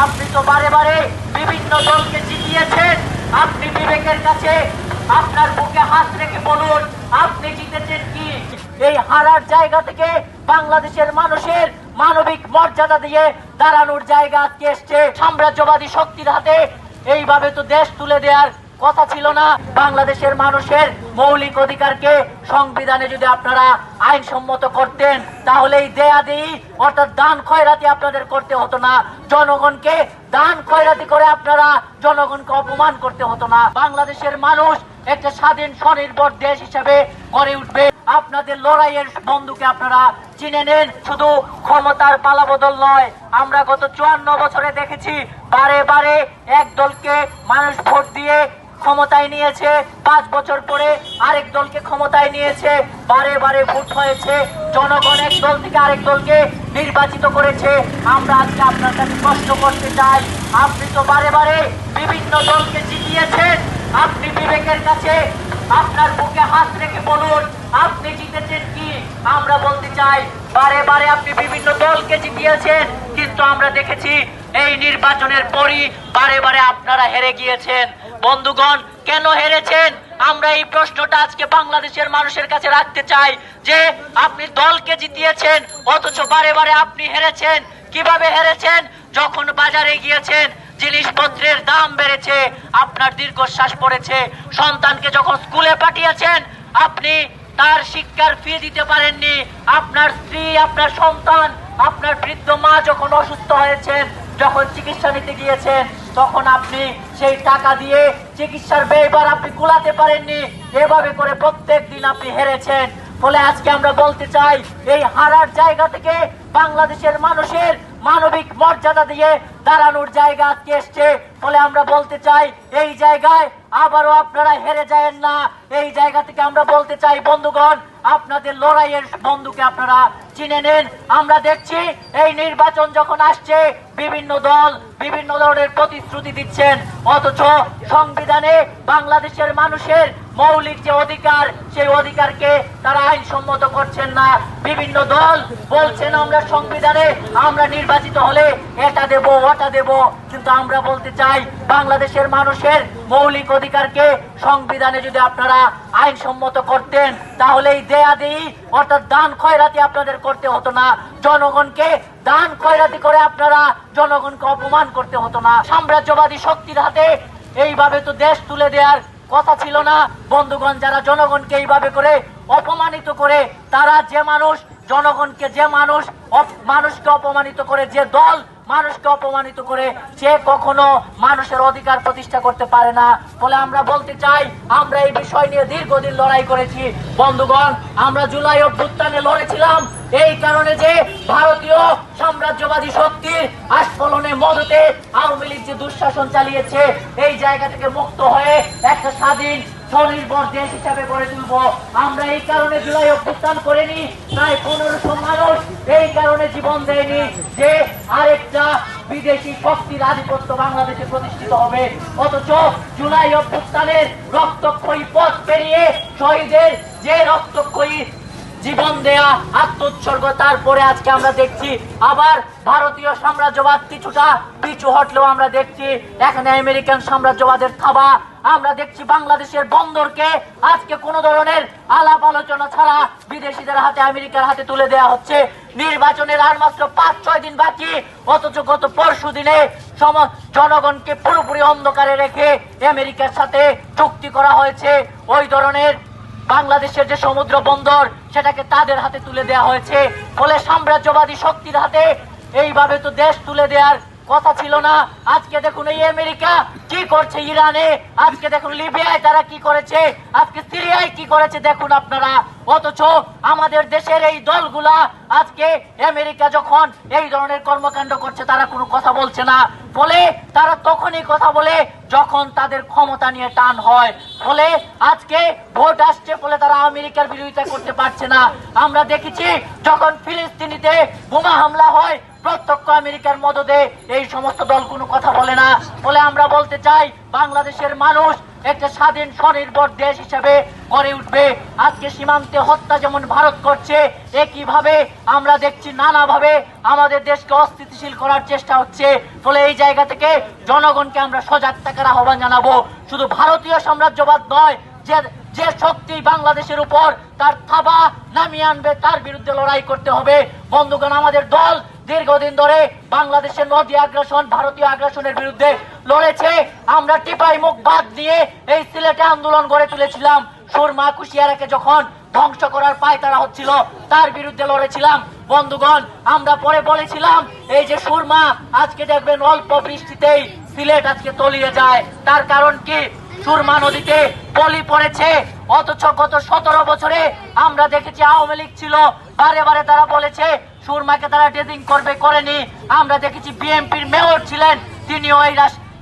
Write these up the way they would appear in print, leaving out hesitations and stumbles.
আপনি তো বারে বারে বিভিন্ন দলকে জিতিয়েছেন। আপনি বিবেকের কাছে আপনার বুকে হাত রেখে বলুন, আপনি জিতেছেন কি? এই হারার জায়গা থেকে বাংলাদেশের মানুষের মানবিক মর্যাদা দিয়ে দাঁড়ানোর জায়গা আজকে এসছে। সাম্রাজ্যবাদী শক্তির হাতে এইভাবে তো দেশ তুলে দেওয়ার কথা ছিল না। বাংলাদেশের মানুষের মৌলিক অধিকারকে সংবিধানে যদি আপনারা আইনসম্মত করতেন, তাহলে এই দেয়াদেয়ী অর্থাৎ দান খয়রাতি আপনাদের করতে হতো না। জনগণকে দান খয়রাতি করে আপনারা জনগণকে অপমান করতে হতো না। বাংলাদেশের মানুষ একটা স্বাধীন স্বনির্ভর দেশ হিসেবে গড়ে উঠবে। আপনাদের লড়াইয়ের বন্ধুকে আপনারা চিনে নেন। শুধু ক্ষমতার পালাবদল নয়, আমরা গত 54 বছরে দেখেছি বারে বারে এক দলকে মানুষ ভোট দিয়ে ক্ষমতায় নিয়েছে, 5 বছর পরে আরেক দলকে ক্ষমতায় নিয়েছে, বারে বারে ভোট হয়েছে, জনগণ এক দল থেকে আরেক দলকে নির্বাচিত করেছে। আমরা আজকে আপনার কাছে প্রশ্ন করতে চাই, আপনি তো বারে বারে বিভিন্ন দলকে জিতিয়েছেন। আপনি বিবেকের কাছে আপনার বুকে হাত রেখে বলুন, আপনি জিতেছেন কি? আমরা বলতে চাই, বারে বারে আপনি বিভিন্ন দলকে জিতিয়েছেন, কিন্তু আমরা দেখেছি এই নির্বাচনের পরই বারে বারে আপনারা হেরে গিয়েছেন। বন্ধুগণ, কেন হেরেছেন? আমরা এই প্রশ্নটা আজকে বাংলাদেশের মানুষের কাছে রাখতে চাই যে আপনি দলকে জিতিয়েছেন অথচ বারে বারে আপনি হেরেছেন। কিভাবে হেরেছেন? যখন বাজারে গিয়েছেন, জিনিসপত্রের দাম বেড়েছে, আপনার দীর্ঘশ্বাস পড়েছে। সন্তানকে যখন স্কুলে পাঠিয়েছেন, আপনি তার শিক্ষার ফি দিতে পারেননি। আপনার স্ত্রী, আপনার সন্তান, আপনার বৃদ্ধ মা যখন অসুস্থ হয়েছেন, যখন চিকিৎসা নিতে গিয়েছেন, তখন আপনি সেই টাকা দিয়ে চিকিৎসার ব্যয়ভার আপনি কুলাতে পারেননি। এভাবে করে প্রত্যেক দিন আপনি হেরেছেন। ফলে আজকে আমরা বলতে চাই, এই হারার জায়গা থেকে বাংলাদেশের মানুষের মানবিক মর্যাদা দিয়ে দাঁড়ানোর জায়গা আজকে এসছে। ফলে আমরা বলতে চাই, এই জায়গায় আবারও আপনারা হেরে যায়েন না। এই জায়গা থেকে আমরা বলতে চাই, বন্ধুগণ, আপনাদের লড়াইয়ের বন্ধুকে আপনারা চিনে নেন। আমরা দেখছি এই নির্বাচন যখন আসছে, বিভিন্ন দল বিভিন্ন ধরনের প্রতিশ্রুতি দিচ্ছেন, অথচ সংবিধানে বাংলাদেশের মানুষের মৌলিক যে অধিকার, সেই অধিকারকে তারা আইনসম্মত করছেন না। বিভিন্ন দল বলছেন আমরা সংবিধানে আমরা নির্বাচিত হলে এটা দেব ওটা দেব, কিন্তু আমরা বলতে চাই, বাংলাদেশের মানুষের মৌলিক অধিকারকে সংবিধানে যদি আপনারা আইনসম্মত করতেন, তাহলে এই দেয়াদেয়ী অর্থাৎ দান খয়রাতি আপনাদের করতে হতো না। জনগণকে দান খয়রাতি করে আপনারা জনগণকে অপমান করতে হতো না। সাম্রাজ্যবাদী শক্তির হাতে এইভাবে তো দেশ তুলে দেওয়ার কথা ছিল না। বন্ধুগণ, যারা জনগণকে এইভাবে করে অপমানিত করে, তারা যে মানুষ জনগণকে, যে মানুষকে অপমানিত করে, যে দল মানুষকে অপমানিত করে, সে কখনো মানুষের অধিকার প্রতিষ্ঠা করতে পারে না। ফলে আমরা বলতে চাই, আমরা এই বিষয় নিয়ে দীর্ঘদিন লড়াই করেছি। বন্ধুগণ, আমরা জুলাই অভ্যুত্থানে লড়েছিলাম এই কারণে যে ভারতীয় সাম্রাজ্যবাদী শক্তির আস্ফলনে মদতে আওয়ামী লীগ যে দুঃশাসন চালিয়েছে, এই জায়গা থেকে মুক্ত হয়ে একটা স্বাধীন স্বনির্ভর দেশ হিসাবে গড়ে তুলব। আমরা এই কারণে জুলাই অভ্যুত্থান করিনি, প্রায় 1500 মানুষ এই কারণে জীবন দেয়নি যে আরেকটা বিদেশি শক্তির আধিপত্য বাংলাদেশে প্রতিষ্ঠিত হবে। অথচ জুলাই অভ্যুত্থানের রক্তক্ষয়ী পথ পেরিয়ে শহীদের যে রক্তক্ষয়ী জীবন দেয়া, আত্মোৎসর্গ, তারপরে আজকে আমরা দেখছি আবার ভারতীয় সাম্রাজ্যবাদ কিছুটা পিছু হটলেও আমরা দেখছি এখানে আমেরিকান সাম্রাজ্যবাদের থাবা। আমরা দেখছি বাংলাদেশের বন্দরকে আজকে কোনো ধরনের আলাপ আলোচনা ছাড়া বিদেশিদের হাতে, আমেরিকার হাতে তুলে দেওয়া হচ্ছে। নির্বাচনের আর মাত্র 5-6 দিন বাকি, অথচ গত পরশু দিনে জনগণকে পুরোপুরি অন্ধকারে রেখে আমেরিকার সাথে চুক্তি করা হয়েছে। ওই ধরনের বাংলাদেশের যে সমুদ্র বন্দর, সেটাকে তাদের হাতে তুলে দেওয়া হয়েছে। ফলে সাম্রাজ্যবাদী শক্তির হাতে এইভাবে তো দেশ তুলে দেওয়ার কথা ছিল না। আজকে দেখুন এই আমেরিকা কি করছে ইরানে, আজকে দেখুন লিবিয়ায় তারা কি করেছে, আজকে সিরিয়ায় কি করেছে দেখুন আপনারা। অথচ আমাদের দেশের এই দলগুলা আজকে আমেরিকা যখন এই ধরনের কর্মকাণ্ড করছে, তারা কোনো কথা বলছে না। ফলে তারা তখনই কথা বলে যখন তাদের ক্ষমতা নিয়ে টান হয়। ফলে আজকে ভোট আসছে, ফলে তারা আমেরিকার বিরোধিতা করতে পারছে না। আমরা দেখেছি যখন ফিলিস্তিনিতে বোমা হামলা হয়, প্রত্যক্ষ আমেরিকার মদদে এই সমস্ত দল কোনো কথা বলে না। ফলে আমরা বলতে চাই, বাংলাদেশের মানুষ একটা স্বাধীন স্বনির্ভর দেশ হিসেবে গড়ে উঠবে। আজকে সীমান্তে হত্যা যেমন ভারত করছে, একইভাবে আমরা দেখছি নানাভাবে আমাদের দেশকে অস্থিতিশীল করার চেষ্টা হচ্ছে। ফলে এই জায়গা থেকে জনগণকে আমরা সজাগ থাকার আহ্বান জানাবো। শুধু ভারতীয় সাম্রাজ্যবাদ নয়, যে শক্তি বাংলাদেশের উপর তার থাবা নামিয়ে আনবে তার বিরুদ্ধে লড়াই করতে হবে। বন্ধুগণ, আমাদের দল দীর্ঘদিন ধরে বাংলাদেশের নদী আগ্রাসন, ভারতীয় আগ্রাসনের বিরুদ্ধে লড়েছে। আমরা টিপাই মুখ বাদ দিয়ে এই সিলেটে আন্দোলন গড়ে তুলেছিলাম। সুরমা কুশিয়ারাকে যখন ধ্বংস করার পায়তারা হচ্ছিল তার বিরুদ্ধে লড়েছিলাম। বন্ধুগণ, আমরা পরে বলেছিলাম এই যে সুরমা, আজকে দেখবেন অল্প বৃষ্টিতেই সিলেট আজকে তলিয়ে যায়। তার কারণ কি? সুরমা নদীতে পলি পড়েছে। অথচ গত 17 বছরে আমরা দেখেছি আওয়ামী লীগ ছিল, বারে বারে তারা বলেছে সুরমাকে তারা ড্রেজিং করবে, করেনি। আমরা দেখেছি বিএনপির মেয়র ছিলেন, তিনিও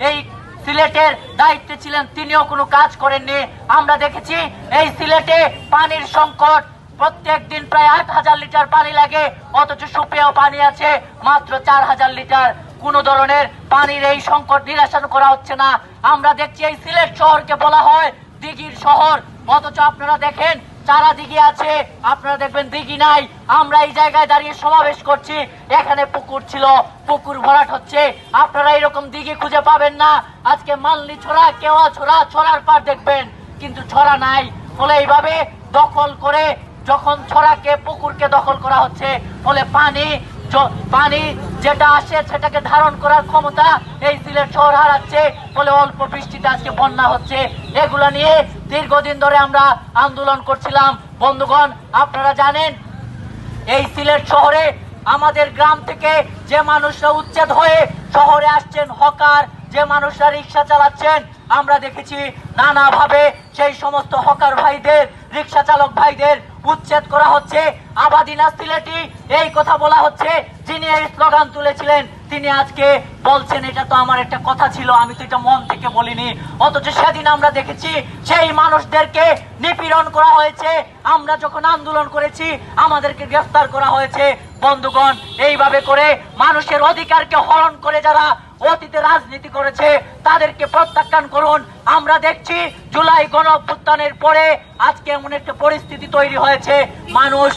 এই সিলেটের দায়িত্বে ছিলেন, তিনিও কোনো কাজ করেননি। আমরা দেখেছি এই সিলেটে পানির সংকট, প্রত্যেক দিন প্রায় 8,000 লিটার পানি লাগে, অথচ সুপেয় পানি আছে মাত্র 4,000 লিটার। কোন ধরনের পানির এই সংকট নিরসন করা হচ্ছে না। আমরা দেখছি এই সিলেট শহরকে বলা হয় দিঘির শহর, অথচ আপনারা দেখেন চারা দিঘি আছে, আপনারা দেখবেন দিঘি নাই। আমরা এই জায়গায় দাঁড়িয়ে সমাবেশ করছি, এখানে পুকুর ছিল, পুকুর ভরাট হচ্ছে। আপনারা এরকম দিঘি খুঁজে পাবেন না। আজকে মালনি ছড়া, কেওয়া ছড়া, ছড়ার পার দেখবেন, কিন্তু ছড়া নাই। ফলে এইভাবে দখল করে যখন ছড়াকে, পুকুরকে দখল করা হচ্ছে, ফলে পানি যেটা আসে সেটাকে ধারণ করার ক্ষমতা এই সিলেট শহর হারাচ্ছে। ফলে অল্প বৃষ্টিতে আজকে বন্যা হচ্ছে। এগুলা নিয়ে দীর্ঘদিন ধরে আমরা আন্দোলন করছিলাম। বন্ধুগণ, আপনারা জানেন এই সিলেট শহরে আমাদের গ্রাম থেকে যে মানুষরা উচ্ছেদ হয়ে শহরে আসছেন, হকার, যে মানুষরা রিক্সা চালাচ্ছেন, আমরা দেখেছি নানাভাবে সেই সমস্ত হকার ভাইদের, রিক্সা চালক ভাইদের উচ্ছেদ করা হচ্ছে। আবাদিনা সিলেটি, এই কথা বলা হচ্ছে। যিনি এই স্লোগান তুলেছিলেন তিনি আজকে বলছেন এটা তো আমার একটা কথা ছিল, আমি তো এটা মন থেকে বলিনি। অথচ সেদিন আমরা দেখেছি সেই মানুষদেরকে নিপীড়ন করা হয়েছে। আমরা যখন আন্দোলন করেছি আমাদেরকে গ্রেফতার করা হয়েছে। বন্ধুগণ, এইভাবে করে মানুষের অধিকারকে হরণ করে যারা অতীতে রাজনীতি করেছে তাদেরকে প্রত্যাখ্যান করুন। আমরা দেখছি জুলাই গণঅভ্যুত্থানের পরে আজকে এমন একটা পরিস্থিতি তৈরি হয়েছে, মানুষ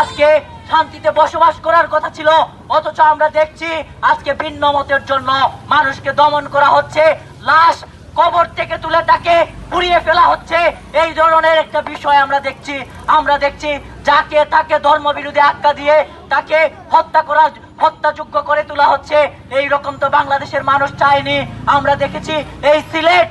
আজকে শান্তিতে বসবাস করার কথা ছিল, অথচ আমরা দেখছি আজকে ভিন্ন মতের জন্য মানুষকে দমন করা হচ্ছে, লাশ কবর থেকে তুলে তাকে পুড়িয়ে ফেলা হচ্ছে। এই ধরনের একটা বিষয় আমরা দেখছি যাকে তাকে ধর্মবিরোধী আখ্যা দিয়ে তাকে হত্যাযোগ্য করে তোলা হচ্ছে। এই রকম তো বাংলাদেশের মানুষ চায়নি। আমরা দেখেছি এই সিলেট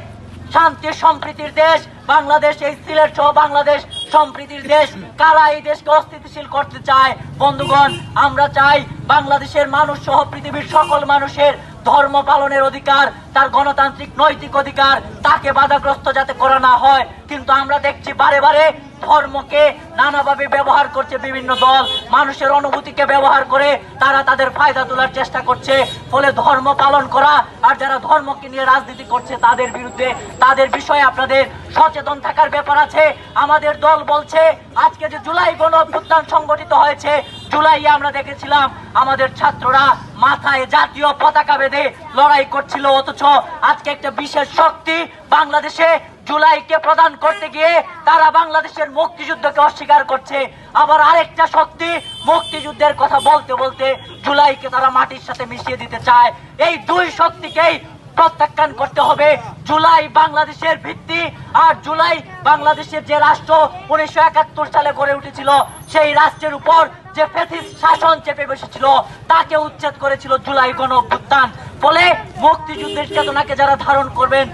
শান্তি সম্প্রীতির দেশ, বাংলাদেশ, এই সিলেট সহ বাংলাদেশ সম্প্রীতির দেশ। কারা এই দেশকে অস্থিতিশীল করতে চায়? বন্ধুগণ, আমরা চাই বাংলাদেশের মানুষ সহ পৃথিবীর সকল মানুষের ধর্ম পালনের অধিকার, তার গণতান্ত্রিক নৈতিক অধিকার, তাকে বাধাগ্রস্ত যাতে করা না হয়। কিন্তু আমরা দেখছি বারে বারে ধর্মকে নানাভাবে ব্যবহার করছে বিভিন্ন দল, মানুষের অনুভূতিকে ব্যবহার করে তারা তাদের ফায়দা তোলার চেষ্টা করছে। ফলে ধর্ম পালন করা আর যারা ধর্মকে নিয়ে রাজনীতি করছে তাদের বিরুদ্ধে, তাদের বিষয়ে আপনাদের সচেতন থাকার ব্যাপার আছে। আমাদের দল বলছে আজকে যে জুলাই গণঅভ্যুত্থান সংগঠিত হয়েছে, জুলাইয়ে আমরা দেখেছিলাম আমাদের ছাত্ররা মাথায় জাতীয় পতাকা বেঁধে লড়াই করছিল, অথচ আজকে একটা বিশেষ শক্তি বাংলাদেশে জুলাইকে প্রদান করতে গিয়ে তারা বাংলাদেশের মুক্তিযুদ্ধকে অস্বীকার করছে। আবার আরেকটা শক্তি মুক্তিযুদ্ধের কথা বলতে বলতে জুলাইকে তারা মাটির সাথে মিশিয়ে দিতে চায়। এই দুই শক্তিকেই প্রত্যাখ্যান করতে হবে। জুলাই বাংলাদেশের ভিত্তি, আর জুলাই বাংলাদেশের যে রাষ্ট্র 1971 সালে গড়ে উঠেছিল, সেই রাষ্ট্রের উপর যে ফ্যাসিস্ট শাসন চেপে বসেছিল তাকে উচ্ছেদ করেছিল জুলাই গণঅভ্যুত্থান। ফলে মুক্তিযুদ্ধের চেতনাকে যারা ধারণ করবেন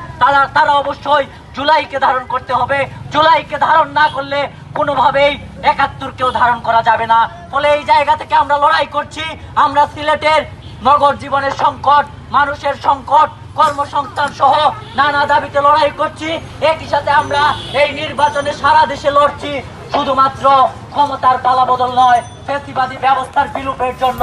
তারা অবশ্যই জুলাইকে ধারণ করতে হবে। জুলাইকে ধারণ না করলে কোনোভাবেই 71কেও ধারণ করা যাবে না। ফলে এই জায়গা থেকে আমরা লড়াই করছি। আমরা সিলেটের নগর জীবনের সংকট, মানুষের সংকট, কর্মসংস্থান সহ নানা দাবিতে লড়াই করছি। একই সাথে আমরা এই নির্বাচনে সারা দেশে লড়ছি, শুধুমাত্র ক্ষমতার পালাবদল নয়, ফ্যাসিবাদী ব্যবস্থার বিলোপের জন্য।